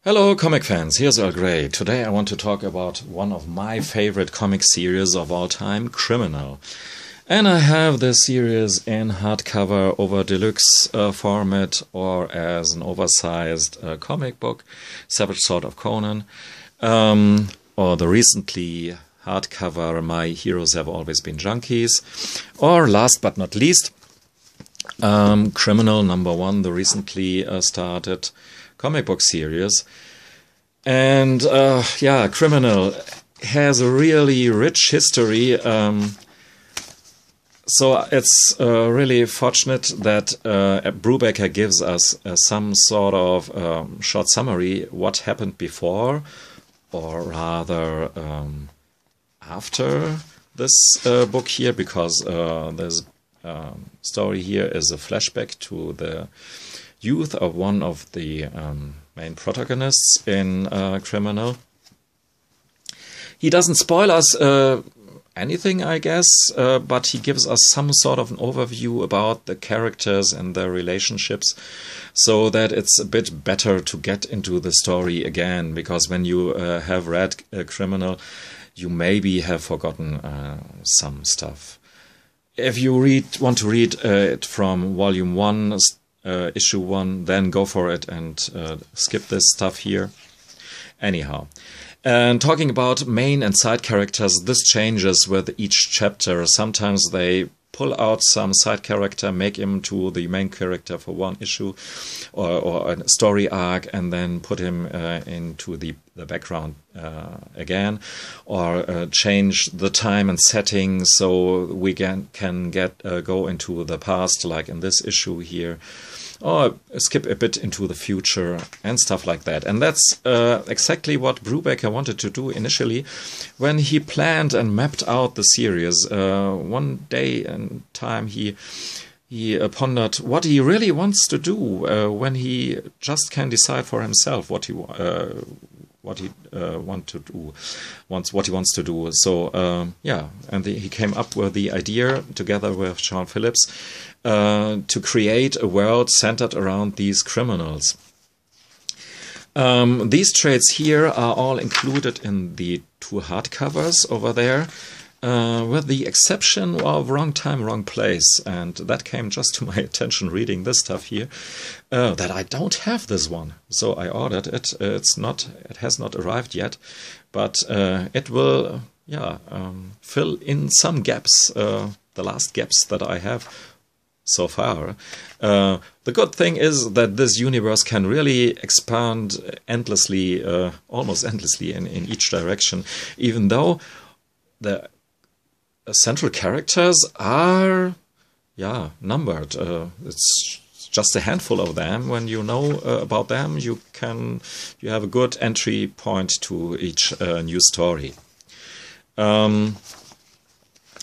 Hello comic fans, here's Earl Grey. Today I want to talk about one of my favorite comic series of all time, Criminal. And I have this series in hardcover over deluxe format or as an oversized comic book, Savage Sword of Conan, or the recently hardcover My Heroes Have Always Been Junkies, or last but not least, Criminal #1, the recently started comic book series. And yeah, Criminal has a really rich history, so it's really fortunate that Brubaker gives us some sort of short summary what happened before, or rather after this book here, because this story here is a flashback to the youth of one of the main protagonists in Criminal. He doesn't spoil us anything, I guess, but he gives us some sort of an overview about the characters and their relationships, so that it's a bit better to get into the story again, because when you have read Criminal, you maybe have forgotten some stuff. If you want to read it from Volume 1, Issue 1, then go for it and skip this stuff here. Anyhow, and talking about main and side characters, this changes with each chapter. Sometimes they pull out some side character, make him to the main character for one issue or a story arc, and then put him into the background again, or change the time and setting so we can go into the past, like in this issue here, or skip a bit into the future and stuff like that. And that's exactly what Brubaker wanted to do initially when he planned and mapped out the series. One day and time he pondered what he really wants to do when he just can decide for himself what he wants to do. So yeah, and he came up with the idea together with Phillips to create a world centered around these criminals. These traits here are all included in the two hardcovers over there, with the exception of Wrong Time, Wrong Place. And that came just to my attention reading this stuff here, that I don't have this one. So I ordered it. It has not arrived yet, but it will, yeah, fill in some gaps, the last gaps that I have so far. The good thing is that this universe can really expand endlessly, almost endlessly in each direction, even though the central characters are, yeah, numbered. It's just a handful of them. When you know about them, you have a good entry point to each new story.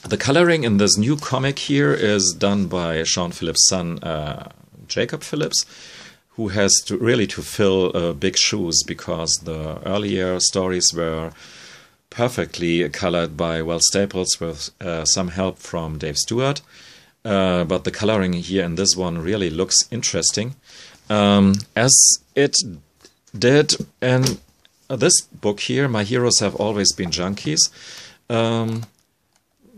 The coloring in this new comic here is done by Sean Phillips' son, Jacob Phillips, who has to fill big shoes, because the earlier stories were perfectly colored by Well Staples with some help from Dave Stewart. But the coloring here in this one really looks interesting, as it did in this book here, My Heroes Have Always Been Junkies,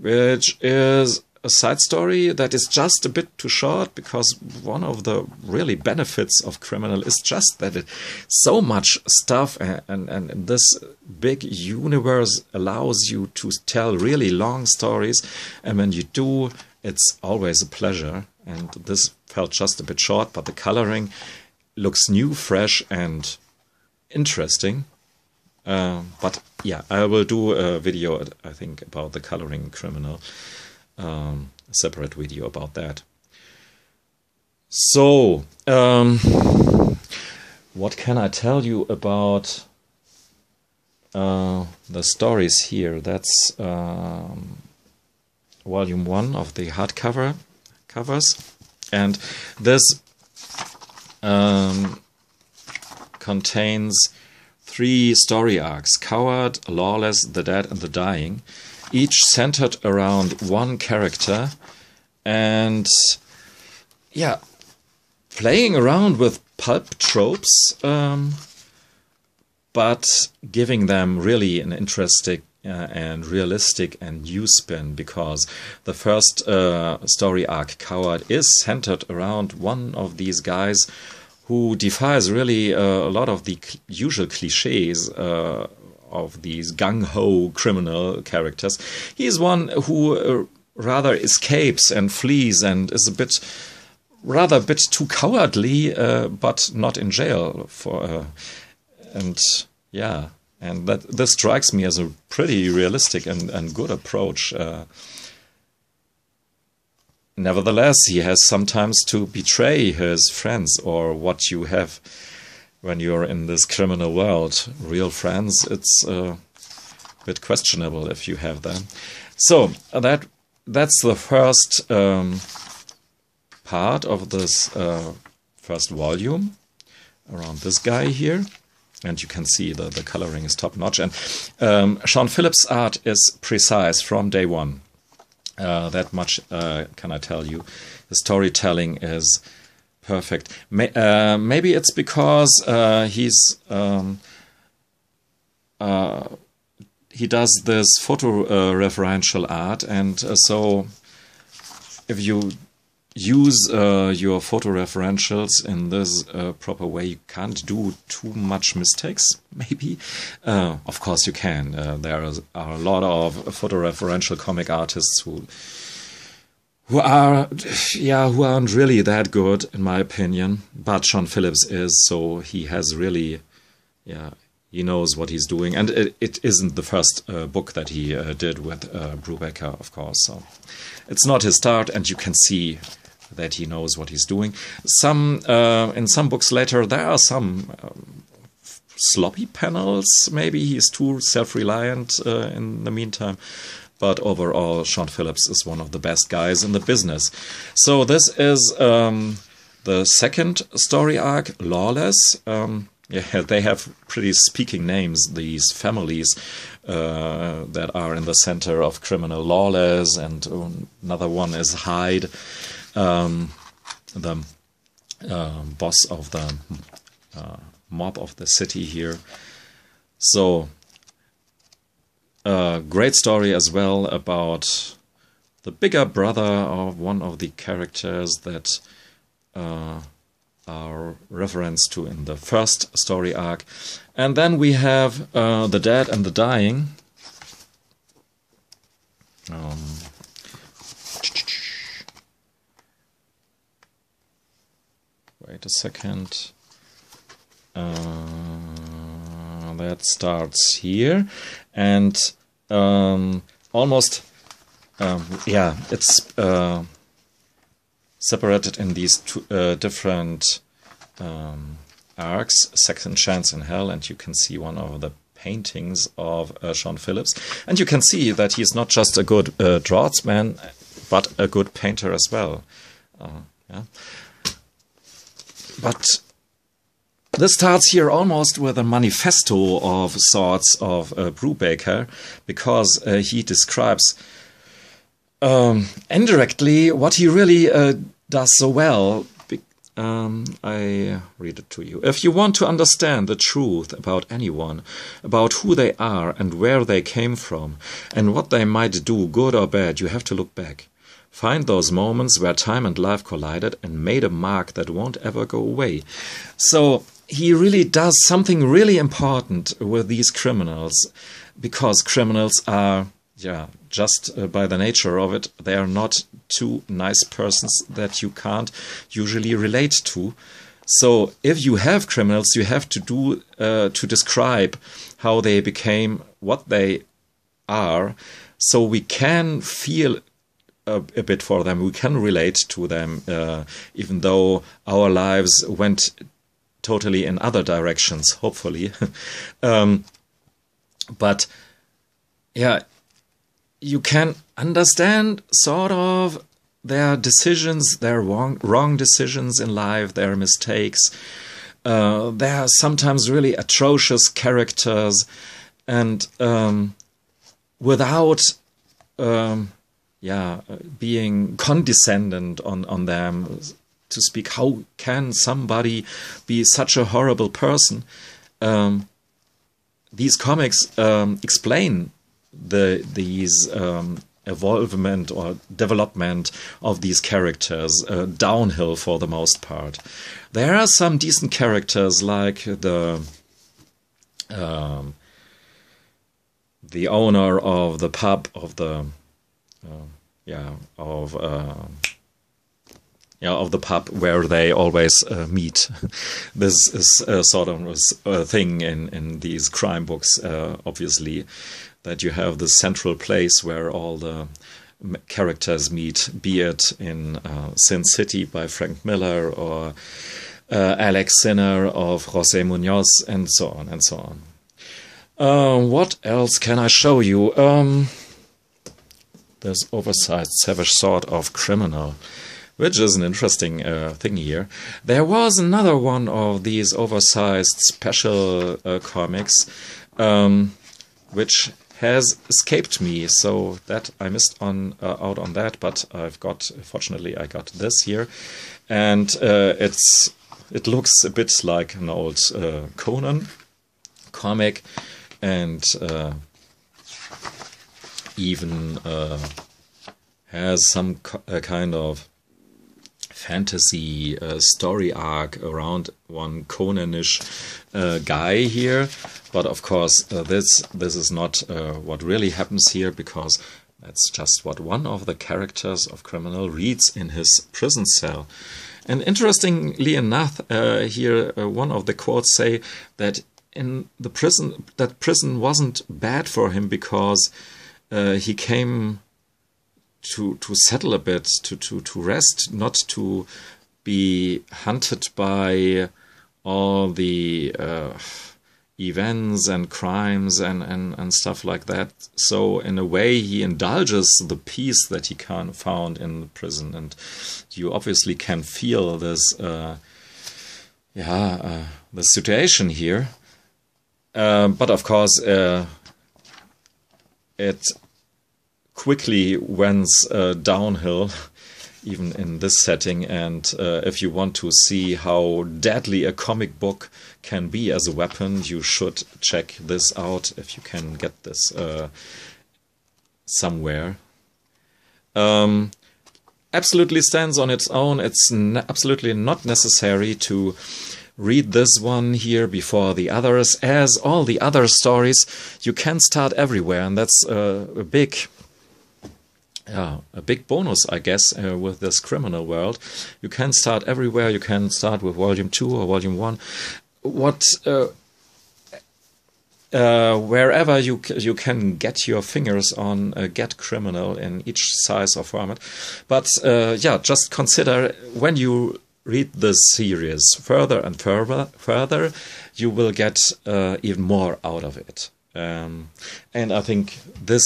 which is a side story that is just a bit too short, because one of the really benefits of Criminal is just that so much stuff and this big universe allows you to tell really long stories, and when you do, it's always a pleasure. And this felt just a bit short, but the coloring looks new, fresh, and interesting. But yeah, I will do a video, I think, about the coloring Criminal, a separate video about that. So, what can I tell you about the stories here? That's Volume 1 of the hardcover covers, and this contains 3 story arcs: Coward, Lawless, The Dead, and the Dying, each centered around one character. And yeah, playing around with pulp tropes, but giving them really an interesting and realistic and new spin, because the first story arc, Coward, is centered around one of these guys who defies really a lot of the usual cliches of these gung-ho criminal characters. He is one who rather escapes and flees and is rather a bit too cowardly, but not in jail for and yeah, and this strikes me as a pretty realistic and good approach. Nevertheless, he has sometimes to betray his friends, or what you have when you're in this criminal world. Real friends, it's a bit questionable if you have them. So that's the first part of this first volume, around this guy here. And you can see the coloring is top-notch. And Sean Phillips' art is precise from day one. That much can I tell you. The storytelling is perfect. Maybe it's because he does this photo-referential art, and so if you use your photo referentials in this proper way, you can't do too much mistakes, maybe. Of course you can. There are a lot of photo-referential comic artists who aren't really that good, in my opinion. But Sean Phillips is, so he has really, he knows what he's doing. And it isn't the first book that he did with Brubaker, of course. So it's not his start, and you can see that he knows what he's doing. In some books later, there are some sloppy panels. Maybe he's too self-reliant in the meantime. But overall, Sean Phillips is one of the best guys in the business. So this is the second story arc, Lawless. They have pretty speaking names, these families that are in the center of criminal. Lawless, and another one is Hyde, the boss of the mob of the city here. So, great story as well about the bigger brother of one of the characters that are referenced to in the first story arc. And then we have The Dead and the Dying. Wait a second. That starts here, and almost, it's separated in these two different arcs. Second Chance in Hell, and you can see one of the paintings of Sean Phillips, and you can see that he's not just a good draughtsman, but a good painter as well. But this starts here almost with a manifesto of sorts of Brubaker, because he describes indirectly what he really does so well. I read it to you. If you want to understand the truth about anyone, about who they are and where they came from, and what they might do, good or bad, you have to look back. Find those moments where time and life collided and made a mark that won't ever go away. So he really does something really important with these criminals, because criminals are, just by the nature of it, they are not two nice persons that you can't usually relate to. So if you have criminals, you have to do to describe how they became what they are, so we can feel a bit for them, we can relate to them, even though our lives went totally in other directions, hopefully. But you can understand sort of their decisions, their wrong decisions in life, their mistakes. They are sometimes really atrocious characters, and without being condescending on them, to speak, how can somebody be such a horrible person? these comics explain these evolvement or development of these characters downhill for the most part. There are some decent characters like the owner of the pub of the of the pub where they always meet. This is sort of a thing in these crime books, obviously, that you have the central place where all the characters meet, be it in Sin City by Frank Miller or Alex Sinner of José Munoz, and so on and so on. What else can I show you? This oversized savage sort of criminal, which is an interesting thing here. There was another one of these oversized special comics, which has escaped me, so that I missed out on that. But fortunately, I got this here, and it looks a bit like an old Conan comic, and even has some kind of fantasy story arc around one Conanish guy here. But of course, this is not what really happens here, because that's just what one of the characters of Criminal reads in his prison cell. And interestingly enough, here one of the quotes say that in the prison, that prison wasn't bad for him because he came to settle a bit, to rest, not to be hunted by all the events and crimes and stuff like that. So in a way, he indulges the peace that he found in the prison, and you obviously can feel this, the situation here. But of course, it quickly went downhill, even in this setting. And if you want to see how deadly a comic book can be as a weapon, you should check this out if you can get this somewhere. Absolutely stands on its own. It's absolutely not necessary to read this one here before the others. As all the other stories, you can start everywhere, and that's a big bonus, I guess, with this Criminal World. You can start everywhere. You can start with Volume 2 or Volume 1. Wherever you can get your fingers on, get Criminal in each size or format. But just consider, when you read this series further and further, you will get even more out of it. And I think this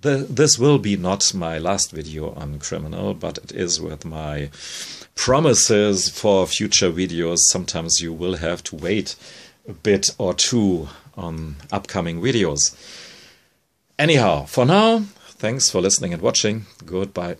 this will be not my last video on Criminal, but it is with my promises for future videos. Sometimes you will have to wait a bit or two on upcoming videos. Anyhow, for now, thanks for listening and watching. Goodbye.